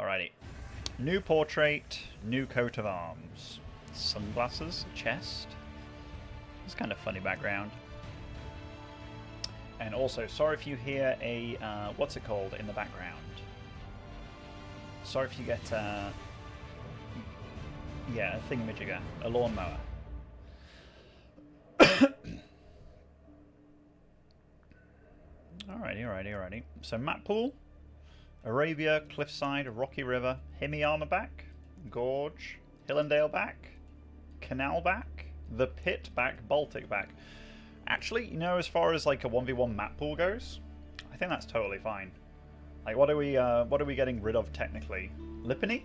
Alrighty. New portrait, new coat of arms. Sunglasses, chest. It's kind of funny background. And also, sorry if you hear a, what's it called in the background? Sorry if you get, yeah, a thingamajigger, a lawnmower. Alrighty. So map pool, Arabia, Cliffside, Rocky River, Himiyama back, Gorge, Hillendale back, Canal back, the Pit back, Baltic back. Actually, you know, as far as like a 1v1 map pool goes, I think that's totally fine. Like, what are we getting rid of technically? Lipany?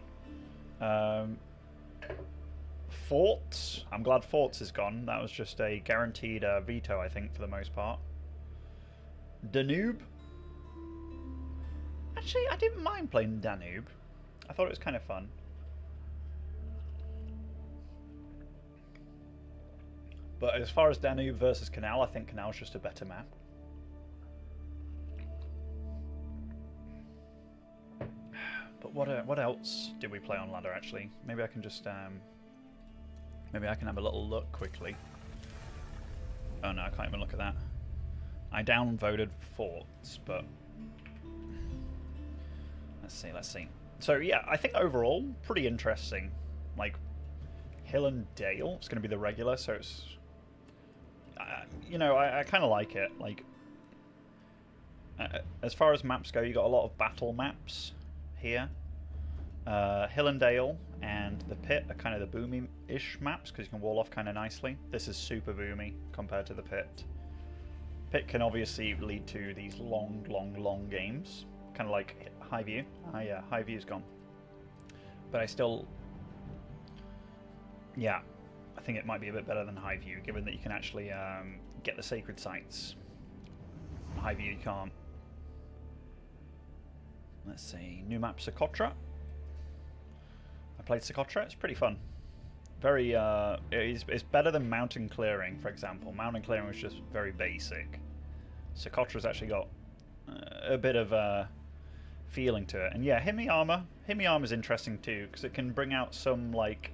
Forts? I'm glad Forts is gone. That was just a guaranteed veto, I think, for the most part. Danube? Actually, I didn't mind playing Danube. I thought it was kind of fun. But as far as Danube versus Canal, I think Canal's just a better map. But what else did we play on ladder, actually? Maybe I can just, maybe I can have a little look quickly. Oh no, I can't even look at that. I downvoted Forts, but... Let's see. So yeah, I think overall, pretty interesting. Like, Hill and Dale, it's going to be the regular, so it's... you know, I kind of like it. Like, as far as maps go, you got a lot of battle maps here. Hill and Dale and the Pit are kind of the boomy-ish maps because you can wall off kind of nicely. This is super boomy compared to the Pit. Pit can obviously lead to these long games, kind of like High View. Ah, yeah, High View's gone. But I still, yeah, I think it might be a bit better than High View, given that you can actually get the sacred sites. High View you can't. Let's see, new map Socotra. I played Socotra, it's pretty fun. Very, it's better than Mountain Clearing, for example. Mountain Clearing was just very basic. Socotra's actually got a bit of feeling to it. And yeah, Himiyama's interesting too, because it can bring out some, like,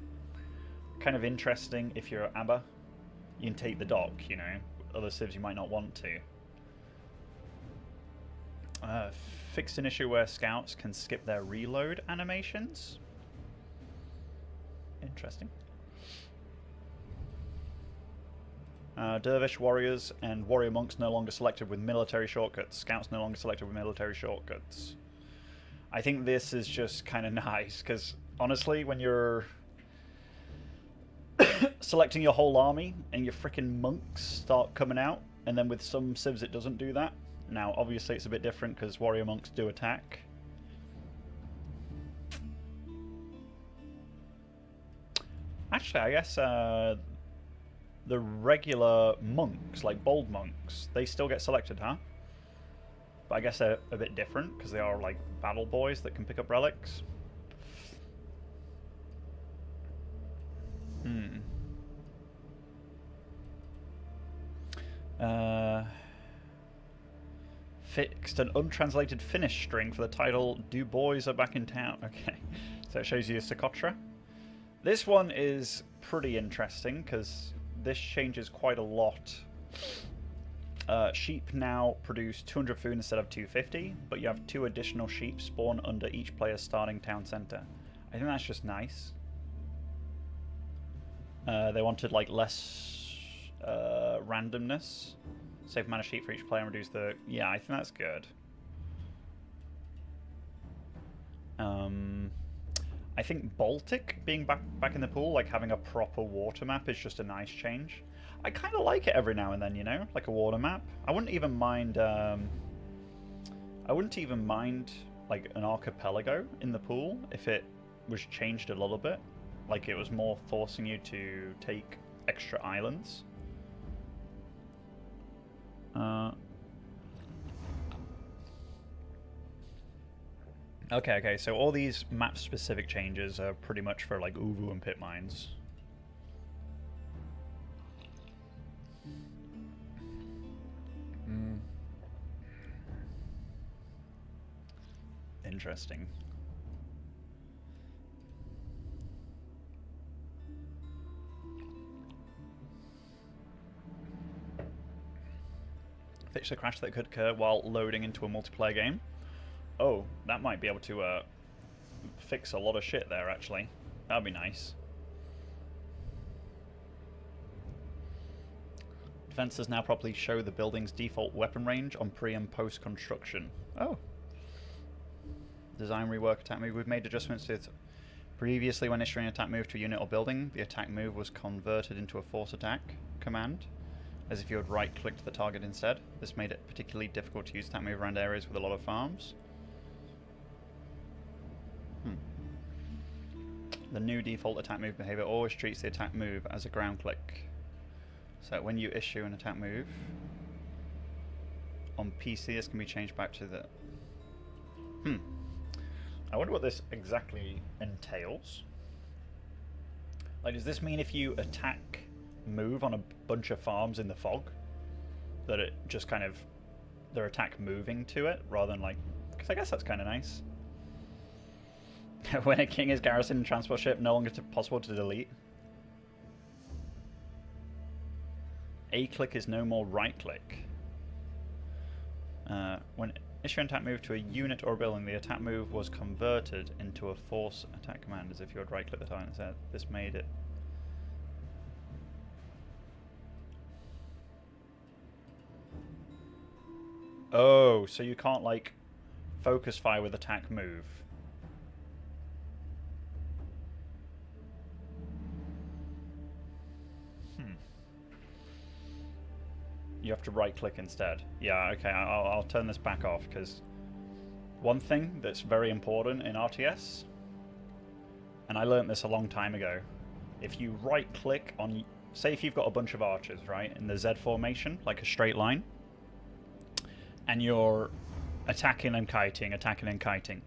kind of interesting, if you're ABBA, you can take the dock, you know. Other civs you might not want to. Fixed an issue where scouts can skip their reload animations. Interesting. Dervish warriors and warrior monks no longer selected with military shortcuts. Scouts no longer selected with military shortcuts. I think this is just kind of nice, because honestly, when you're selecting your whole army and your freaking monks start coming out, and then with some civs it doesn't do that. Now, obviously it's a bit different because warrior monks do attack. Actually, I guess the regular monks, like bold monks, they still get selected, huh? But I guess they're a bit different because they are like battle boys that can pick up relics. Fixed an untranslated Finnish string for the title "Du Boys Are Back in Town." Okay, so it shows you Socotra. This one is pretty interesting because this changes quite a lot. Sheep now produce 200 food instead of 250, but you have 2 additional sheep spawn under each player's starting town center. I think that's just nice. They wanted like less randomness. Save mana sheep for each player and reduce the... Yeah, I think that's good. I think Baltic being back in the pool, like having a proper water map, is just a nice change. I kind of like it every now and then, you know, like a water map. I wouldn't even mind like an archipelago in the pool if it was changed a little bit, like it was more forcing you to take extra islands. Okay, so all these map-specific changes are pretty much for, like, Uvu and pit mines. Interesting. fix the crash that could occur while loading into a multiplayer game. Oh, that might be able to fix a lot of shit there, actually. That'd be nice. Defenses now properly show the building's default weapon range on pre- and post-construction. Oh. Design rework attack move. We've made adjustments to it. Previously, when issuing an attack move to a unit or building, the attack move was converted into a force attack command, as if you had right-clicked the target instead. This made it particularly difficult to use attack move around areas with a lot of farms. The new default attack move behavior always treats the attack move as a ground click. So when you issue an attack move on PC, this can be changed back to the... I wonder what this exactly entails. Like, does this mean if you attack move on a bunch of farms in the fog, that it just kind of... their attack moving to it, rather than like... because I guess that's kind of nice. When a king is garrisoned in a transport ship, no longer possible to delete. A-click is no more right-click. When issuing an attack move to a unit or a building, the attack move was converted into a force attack command, as if you had right-click the target instead. This made it... Oh, so you can't, like, focus fire with attack move. You have to right-click instead. Yeah, okay, I'll turn this back off, because one thing that's very important in RTS, and I learned this a long time ago, if you right-click on... say if you've got a bunch of archers, right, in the Z formation, like a straight line, and you're attacking and kiting,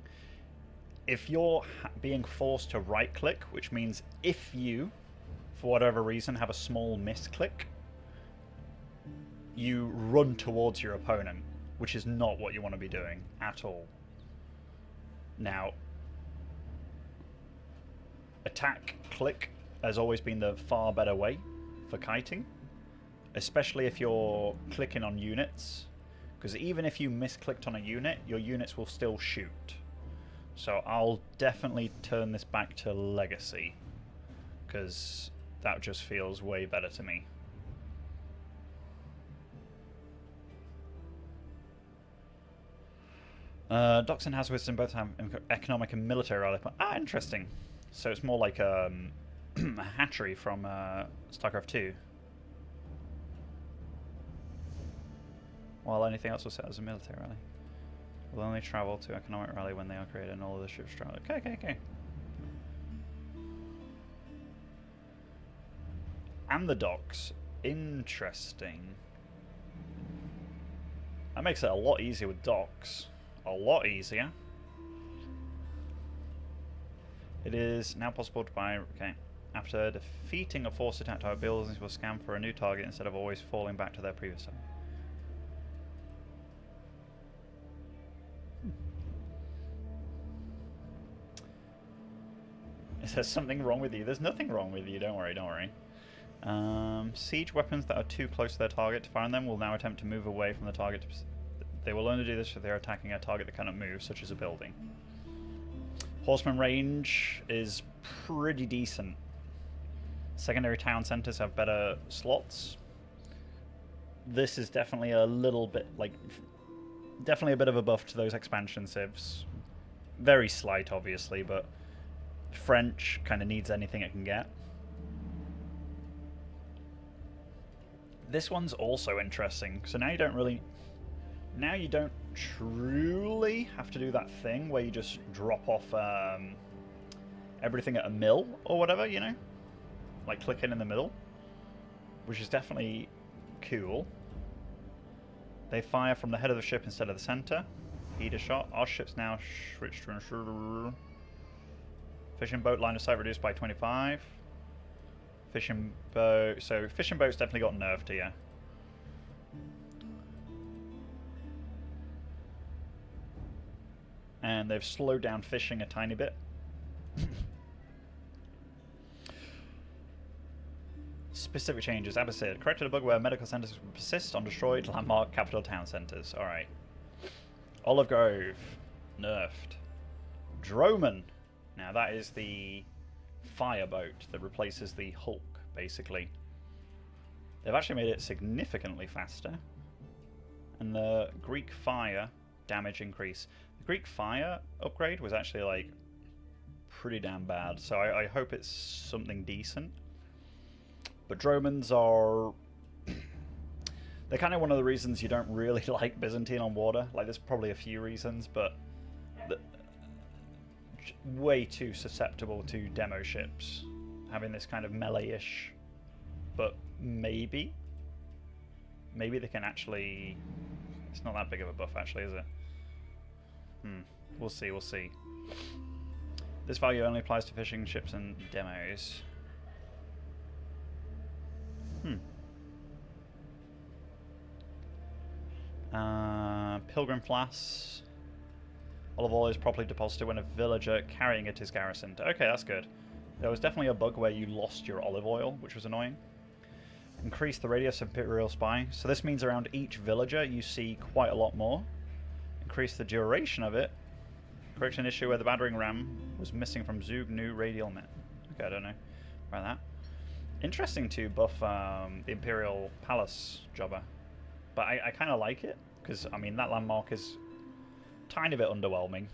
if you're being forced to right-click, which means if you, for whatever reason, have a small misclick, you run towards your opponent, which is not what you want to be doing at all. Now, attack click has always been the far better way for kiting, especially if you're clicking on units, because even if you misclicked on a unit, your units will still shoot. So I'll definitely turn this back to Legacy, because that just feels way better to me. Docks and Hazardous both have economic and military rally point. Ah, interesting. So it's more like a hatchery from StarCraft 2. While anything else was set as a military rally. Will only travel to economic rally when they are created and all of the ships travel. Okay. And the docks. Interesting. That makes it a lot easier with docks. A lot easier. It is now possible to buy... okay. After defeating a force attack tower, buildings will scan for a new target instead of always falling back to their previous target. Is there something wrong with you? There's nothing wrong with you, don't worry. Siege weapons that are too close to their target to fire on them will now attempt to move away from the target. They will only do this if they are attacking a target that cannot move, such as a building. Horseman range is pretty decent. Secondary town centers have better slots. This is definitely a little bit, like, definitely a bit of a buff to those expansion civs. Very slight, obviously, but French kind of needs anything it can get. This one's also interesting. So now you don't really... now you don't truly have to do that thing where you just drop off everything at a mill or whatever, you know? Like clicking in the middle. Which is definitely cool. They fire from the head of the ship instead of the center. Heater shot. Our ship's now switched to ensure... fishing boat line of sight reduced by 25. Fishing boat... so fishing boat's definitely got nerfed here. And they've slowed down fishing a tiny bit. Specific changes. Abbasid. Corrected a bug where medical centers would persist on destroyed landmark capital town centers. Alright. Olive Grove. Nerfed. Droman. Now that is the fireboat that replaces the Hulk, basically. They've actually made it significantly faster. And the Greek fire damage increase. The Greek fire upgrade was actually like pretty damn bad, so I hope it's something decent. But Dromans are... they're kind of one of the reasons you don't really like Byzantine on water. Like, there's probably a few reasons, but way too susceptible to demo ships. Having this kind of melee-ish, but maybe they can actually... It's not that big of a buff, actually, is it? We'll see, we'll see. This value only applies to fishing ships and demos. Pilgrim Flask. Olive oil is properly deposited when a villager carrying it is garrisoned. Okay, that's good. There was definitely a bug where you lost your olive oil, which was annoying. Increase the radius of Imperial Spy. So this means around each villager you see quite a lot more. Increase the duration of it. Correct an issue where the battering ram was missing from Zug new radial met. Okay, I don't know about that. Interesting to buff the Imperial Palace jobber. But I kind of like it, because, I mean, that landmark is a tiny bit underwhelming.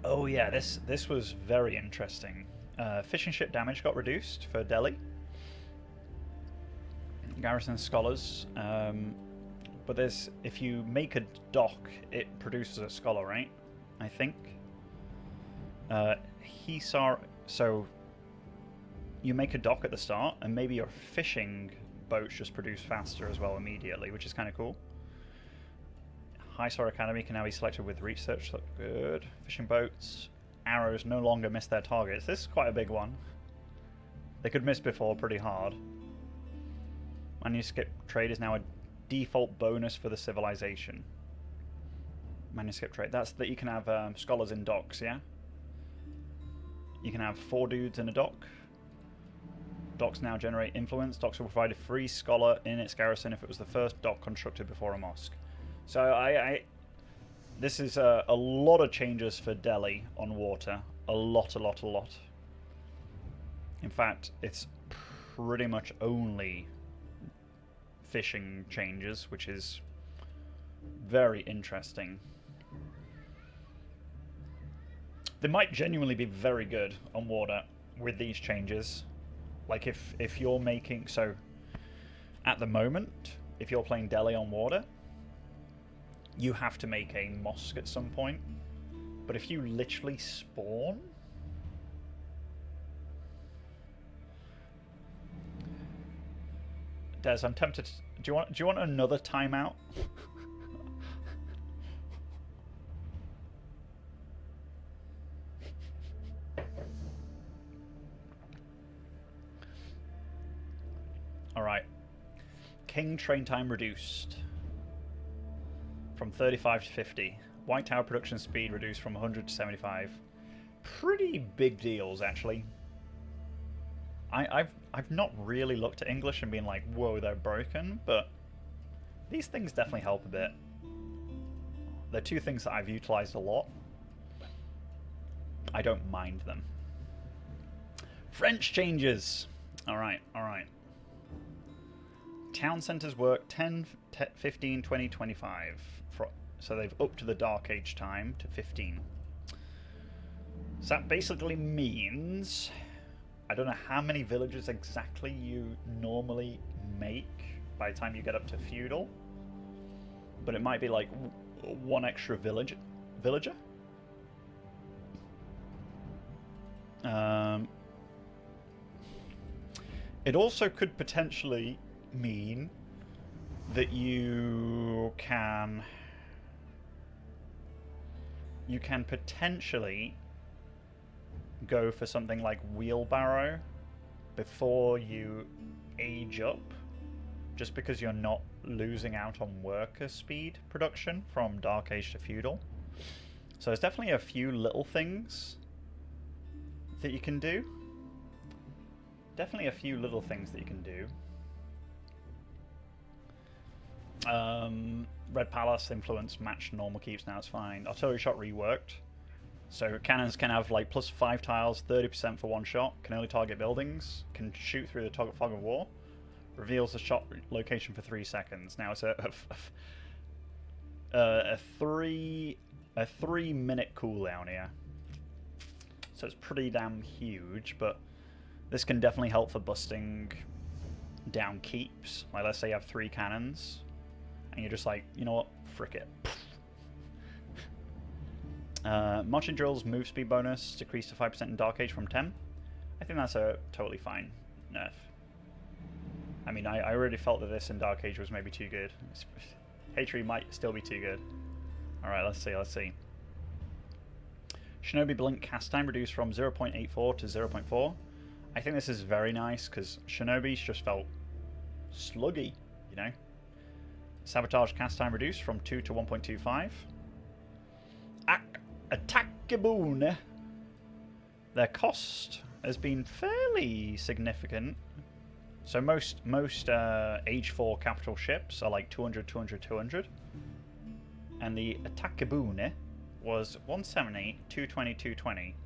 Oh yeah, this was very interesting. Fishing ship damage got reduced for Delhi. Garrison scholars. But there's, if you make a dock, it produces a scholar, right? I think. Hisar, so you make a dock at the start, and maybe your fishing boats just produce faster as well immediately, which is kind of cool. Hisar Academy can now be selected with research. Look good. Fishing boats. Arrows no longer miss their targets. This is quite a big one. They could miss before pretty hard. Manuscript trade is now a default bonus for the civilization. Manuscript trade. That's that you can have scholars in docks, yeah? You can have 4 dudes in a dock. Docks now generate influence. Docks will provide a free scholar in its garrison if it was the first dock constructed before a mosque. So this is a lot of changes for Delhi on water. A lot. In fact, it's pretty much only fishing changes, which is very interesting. They might genuinely be very good on water with these changes. Like if you're making... So, at the moment, if you're playing Delhi on water, you have to make a mosque at some point. But if you literally spawn... Des, I'm tempted to... Do you want another timeout? Alright. King train time reduced from 35 to 50. White Tower production speed reduced from 100 to 75. Pretty big deals, actually. I've not really looked at English and been like, whoa, they're broken, but these things definitely help a bit. They're two things that I've utilized a lot. I don't mind them. French changes. Alright. Town centers work 10, 15, 20, 25. So they've upped the Dark Age time to 15. So that basically means... I don't know how many villages exactly you normally make by the time you get up to feudal, but it might be like 1 extra villager. It also could potentially mean that you can potentially go for something like wheelbarrow before you age up, just because you're not losing out on worker speed production from Dark Age to feudal. So there's definitely a few little things that you can do. Definitely a few little things that you can do. Red Palace influence matched normal keeps, now it's fine. Artillery shot reworked. So cannons can have like plus 5 tiles, 30% for one shot, can only target buildings, can shoot through the fog of war, reveals the shot location for 3 seconds. Now it's a 3-minute cooldown here. So it's pretty damn huge, but this can definitely help for busting down keeps. Like let's say you have 3 cannons, and you're just like, you know what, frick it. Marching drills move speed bonus decreased to 5% in Dark Age from 10. I think that's a totally fine nerf. I mean, I already felt that this in Dark Age was maybe too good. Hatred might still be too good. Alright, let's see. Shinobi Blink cast time reduced from 0.84 to 0.4. I think this is very nice because Shinobi's just felt sluggy, you know? Sabotage cast time reduced from 2 to 1.25. Attack Gaboon. Their cost has been fairly significant. So most Age 4 capital ships are like 200, 200, 200. And the Attack Gaboon was 170, 220, 220.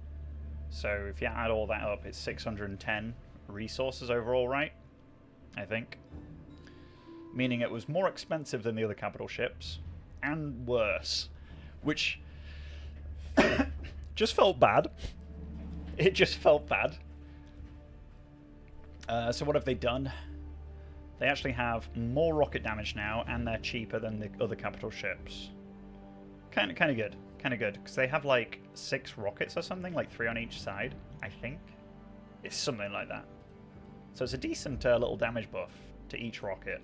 So if you add all that up, it's 610 resources overall, right? I think. Meaning it was more expensive than the other capital ships. And worse. Which just felt bad. It just felt bad. So what have they done? They actually have more rocket damage now, and they're cheaper than the other capital ships. Kind of good. Kind of good. Because they have like 6 rockets or something, like 3 on each side, I think. It's something like that. So it's a decent little damage buff to each rocket.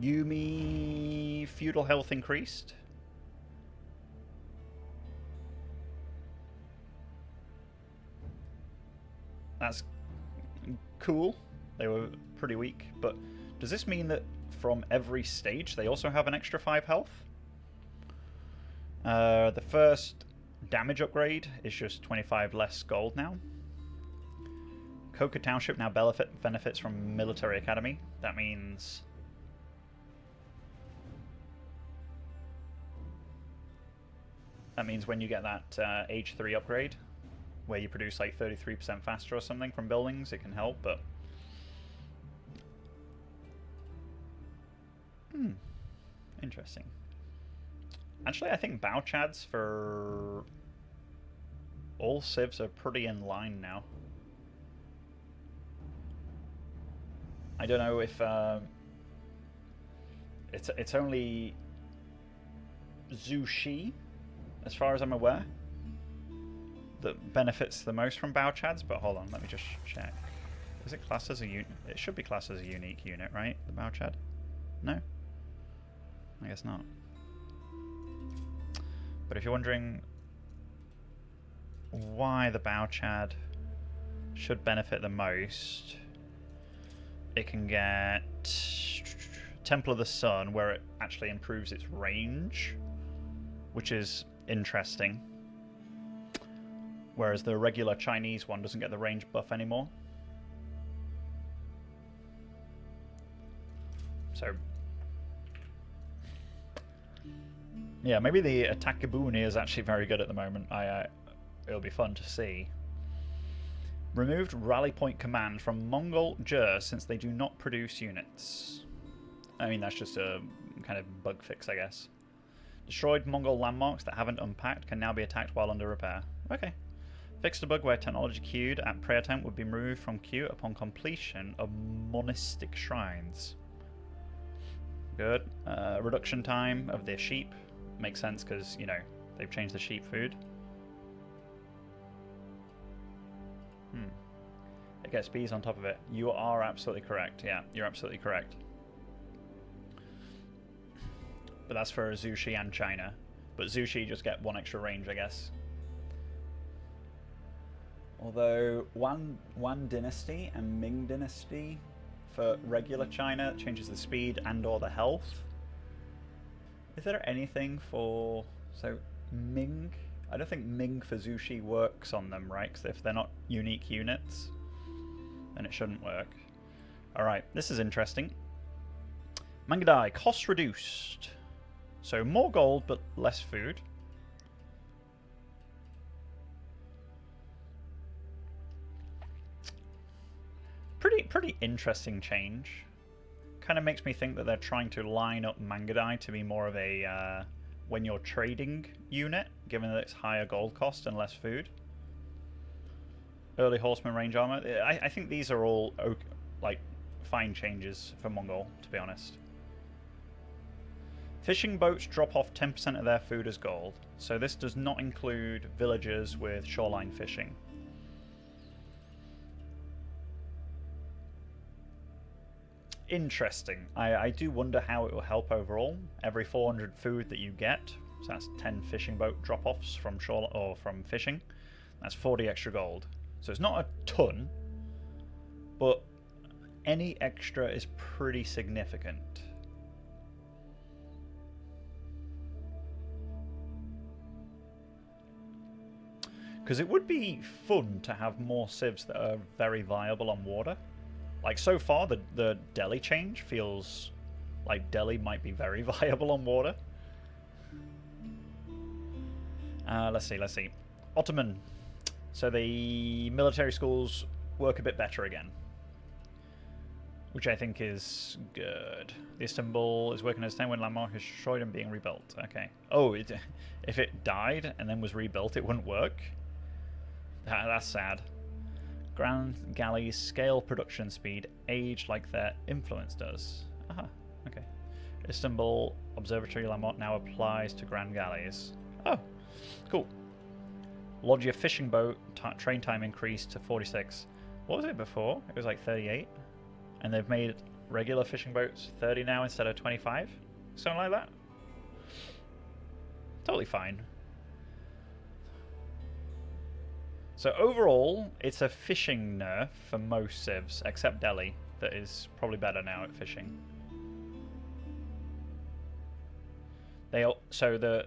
Yumi feudal health increased. That's cool. They were pretty weak, but does this mean that from every stage they also have an extra 5 health? The first damage upgrade is just 25 less gold now. Coca Township now benefits from Military Academy. That means when you get that Age 3 upgrade, where you produce like 33% faster or something from buildings, it can help, but... Interesting. Actually, I think bow chads for all civs are pretty in line now. I don't know if it's only Zhu Shi, as far as I'm aware, that benefits the most from bow chads, but hold on, let me just check. Is it classed as a unit? It should be classed as a unique unit, right? The bow chad? No? I guess not. But if you're wondering why the bow chad should benefit the most, it can get Temple of the Sun, where it actually improves its range, which is interesting. Whereas the regular Chinese one doesn't get the range buff anymore. So, yeah, maybe the Attack Gaboon is actually very good at the moment. It'll be fun to see. Removed rally point command from Mongol Jur since they do not produce units. I mean, that's just a kind of bug fix, I guess. Destroyed Mongol landmarks that haven't unpacked can now be attacked while under repair. Okay. Fixed a bug where technology queued at prayer tent would be removed from queue upon completion of monastic shrines. Good. Reduction time of their sheep. Makes sense because, you know, they've changed the sheep food. It gets bees on top of it. You are absolutely correct. Yeah, you're absolutely correct. But that's for Zhu Shi and China. But Zhu Shi just get 1 extra range, I guess. Although Wan Dynasty and Ming Dynasty for regular China changes the speed and or the health. Is there anything for... So Ming I don't think Ming for Zushi works on them, right? Because if they're not unique units, then it shouldn't work. Alright, this is interesting. Mangadai, cost reduced. So more gold, but less food. Pretty interesting change. Kind of makes me think that they're trying to line up Mangadai to be more of a when you're trading unit, given that it's higher gold cost and less food. Early horseman range armor. I think these are all like fine changes for Mongol, to be honest. Fishing boats drop off 10% of their food as gold, so this does not include villagers with shoreline fishing. Interesting. I do wonder how it will help overall. Every 400 food that you get, so that's 10 fishing boat drop-offs from shore or from fishing, that's 40 extra gold. So it's not a ton, but any extra is pretty significant. Because it would be fun to have more civs that are very viable on water. Like, so far, the Delhi change feels like Delhi might be very viable on water. Let's see. Ottoman. So the military schools work a bit better again, which I think is good. The Istanbul is working as a 10-win landmark, is destroyed and being rebuilt. Okay. Oh, if it died and then was rebuilt, it wouldn't work? That's sad. Grand galleys scale production speed, age like their influence does. Aha, okay. Istanbul Observatory landmark now applies to grand galleys. Oh, cool. Loggia fishing boat train time increased to 46. What was it before? It was like 38. And they've made regular fishing boats 30 now instead of 25? Something like that? Totally fine. So overall, it's a fishing nerf for most civs, except Delhi, that is probably better now at fishing. So the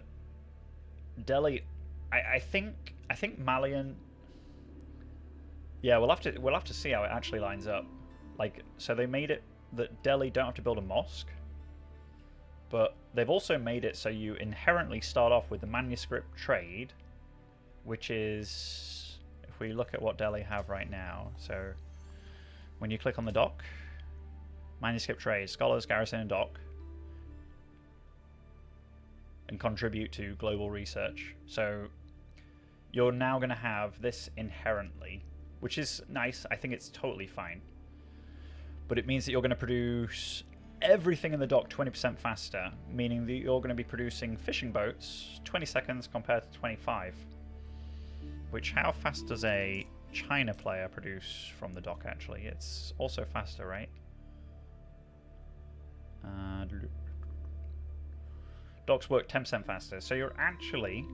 Delhi, I think Malian. Yeah, we'll have to see how it actually lines up. Like, so they made it that Delhi don't have to build a mosque, but they've also made it so you inherently start off with the manuscript trade, which is. We look at what Delhi have right now. So when you click on the dock, manuscript trade, scholars, garrison, and dock, and contribute to global research. So you're now going to have this inherently, which is nice. I think it's totally fine. But it means that you're going to produce everything in the dock 20% faster, meaning that you're going to be producing fishing boats 20 seconds compared to 25. Which, how fast does a China player produce from the dock, actually? It's also faster, right? Docks work 10% faster. So you're actually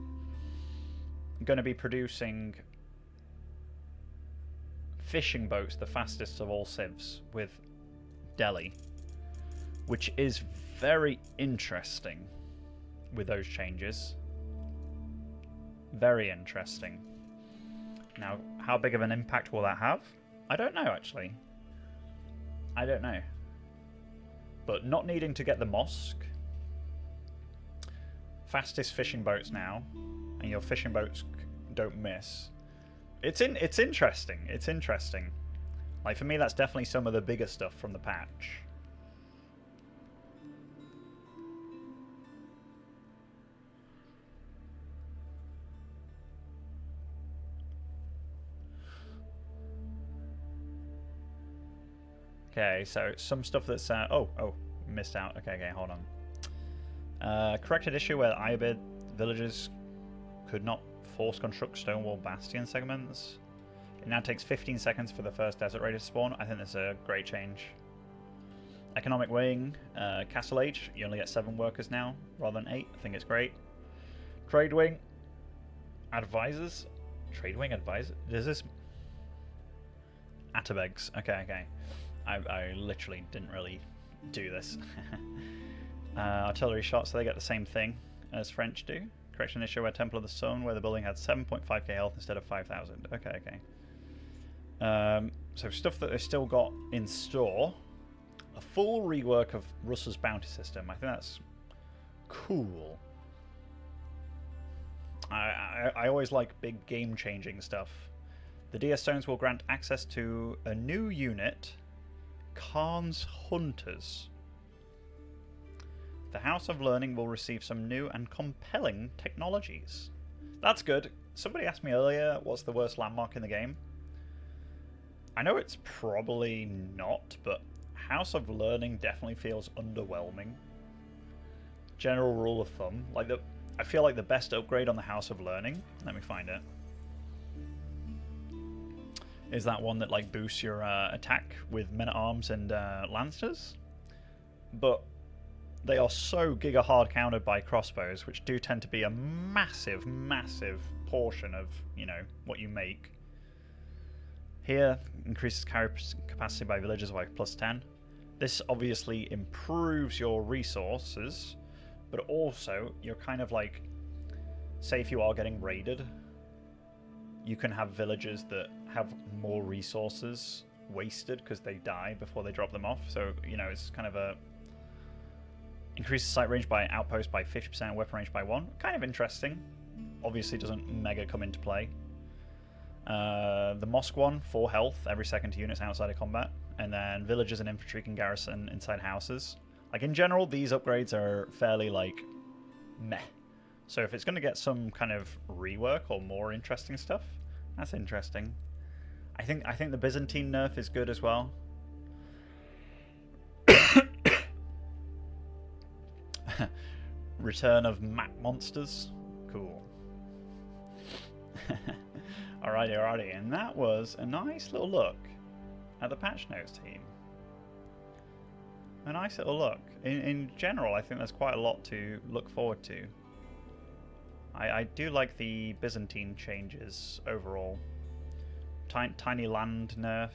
going to be producing fishing boats the fastest of all civs with Delhi. Which is very interesting with those changes. Very interesting. Now, how big of an impact will that have? I don't know, actually. I don't know. But not needing to get the mosque. Fastest fishing boats now. And your fishing boats don't miss. It's interesting. It's interesting. Like, for me, that's definitely some of the bigger stuff from the patch. Okay, so some stuff that's... missed out. Okay, hold on. Corrected issue where Iobid villagers could not force construct stonewall bastion segments. It now takes 15 seconds for the first desert raider to spawn. I think that's a great change. Economic wing, castle age. You only get 7 workers now rather than 8. I think it's great. Trade wing. Advisors. Trade wing advisor. Does this... Atabegs. Okay. I literally didn't really do this. Artillery shots, so they get the same thing as French do. Correction issue where Temple of the Sun, where the building had 7.5k health instead of 5,000. Okay, okay. So stuff that they've still got in store. A full rework of Russell's bounty system. I think that's cool. I always like big game-changing stuff. The DS Stones will grant access to a new unit, Khan's Hunters. The House of Learning will receive some new and compelling technologies. That's good. Somebody asked me earlier, what's the worst landmark in the game? I know it's probably not, but House of Learning definitely feels underwhelming. General rule of thumb. I feel like the best upgrade on the House of Learning, let me find it, is that one that like boosts your attack with men-at-arms and lancers. But they are so giga hard countered by crossbows, which do tend to be a massive, massive portion of, you know, what you make. Here, increases carry capacity by villagers by +10. This obviously improves your resources, but also you're kind of like, say if you are getting raided, you can have villagers that have more resources wasted because they die before they drop them off. So, you know, it's kind of a... Increases sight range by outpost by 50%, weapon range by 1. Kind of interesting. Obviously doesn't mega come into play. The mosque one, 4 health every second to units outside of combat. And then villagers and infantry can garrison inside houses. Like, in general, these upgrades are fairly, like, meh. So if it's going to get some kind of rework or more interesting stuff, that's interesting. I think the Byzantine nerf is good as well. Return of map monsters. Cool. Alrighty. And that was a nice little look at the patch notes team. A nice little look. In general, I think there's quite a lot to look forward to. I do like the Byzantine changes overall. Tiny land nerf.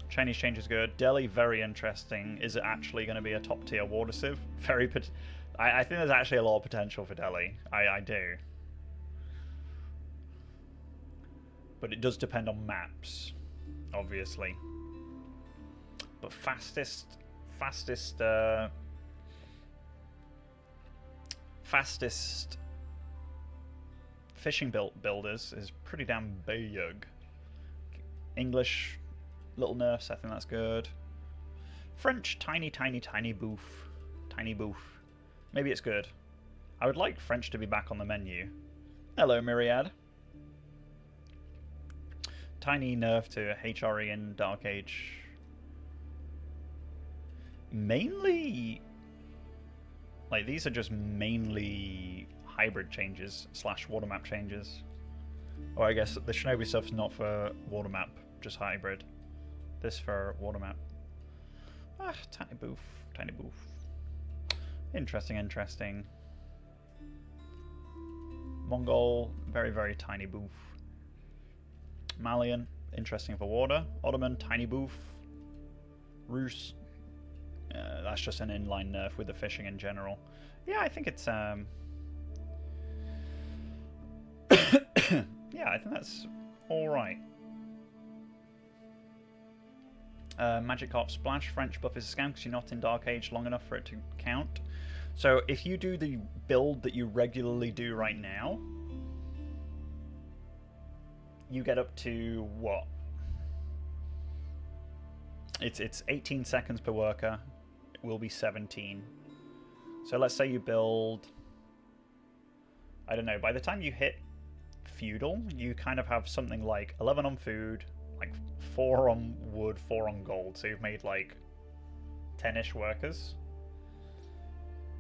Chinese change is good. Delhi, very interesting. Is it actually going to be a top tier water civ? I think there's actually a lot of potential for Delhi. I do. But it does depend on maps, obviously. But fastest fishing builders is pretty damn big. English little nerfs, I think that's good. French tiny boof. Tiny boof. Maybe it's good. I would like French to be back on the menu. Hello, Myriad. Tiny nerf to HRE in Dark Age. Mainly, like, these are just mainly hybrid changes / water map changes. Or I guess the Shinobi stuff's not for water map, just hybrid. This for water map. Ah, tiny boof. Interesting. Mongol, very tiny boof. Malian, interesting for water. Ottoman, tiny boof. Rus, that's just an inline nerf with the fishing in general. Yeah, I think it's yeah, I think that's alright. Magikarp Splash, French buff is a scam because you're not in Dark Age long enough for it to count. So if you do the build that you regularly do right now, you get up to what? It's 18 seconds per worker. It will be 17. So let's say you build, I don't know, by the time you hit feudal, you kind of have something like 11 on food, like 4 on wood, 4 on gold. So you've made like 10-ish workers.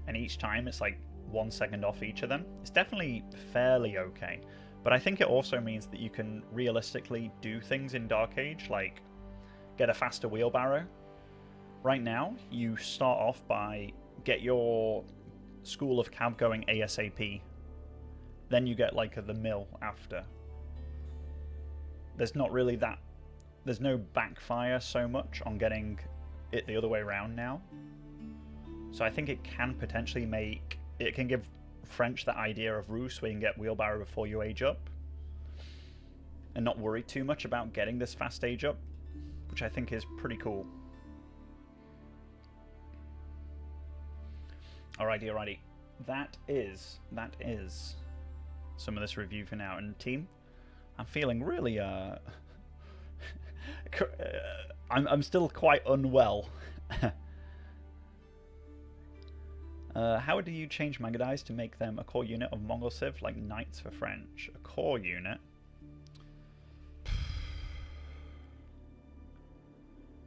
And each time it's like 1 second off each of them. It's definitely fairly okay. But I think it also means that you can realistically do things in Dark Age, like get a faster wheelbarrow. Right now, you start off by get your School of Cav going ASAP. Then you get like the mill after. There's not really that... There's no backfire so much on getting it the other way around now. So I think it can potentially make... It can give French that idea of Rus, where you can get wheelbarrow before you age up, and not worry too much about getting this fast age up, which I think is pretty cool. Alrighty. That is some of this review for now. And team, I'm feeling really I'm still quite unwell. How do you change Magadies to make them a core unit of Mongol Civ like Knights for French? A core unit?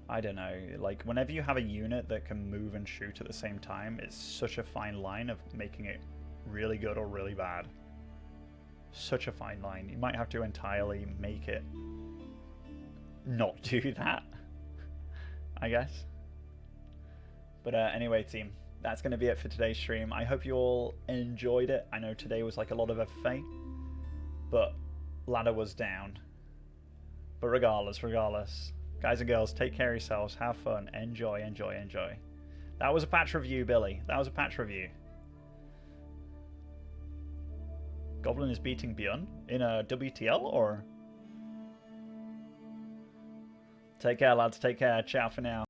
I don't know. Like, whenever you have a unit that can move and shoot at the same time, it's such a fine line of making it really good or really bad. Such a fine line. You might have to entirely make it not do that, I guess. But anyway, team, that's going to be it for today's stream. I hope you all enjoyed it. I know today was like a lot of FFA, but ladder was down. But regardless, guys and girls, take care of yourselves, have fun, enjoy. That was a patch review, Billy. That was a patch review. Goblin is beating Bjorn in a WTL, or? Take care, lads. Take care. Ciao for now.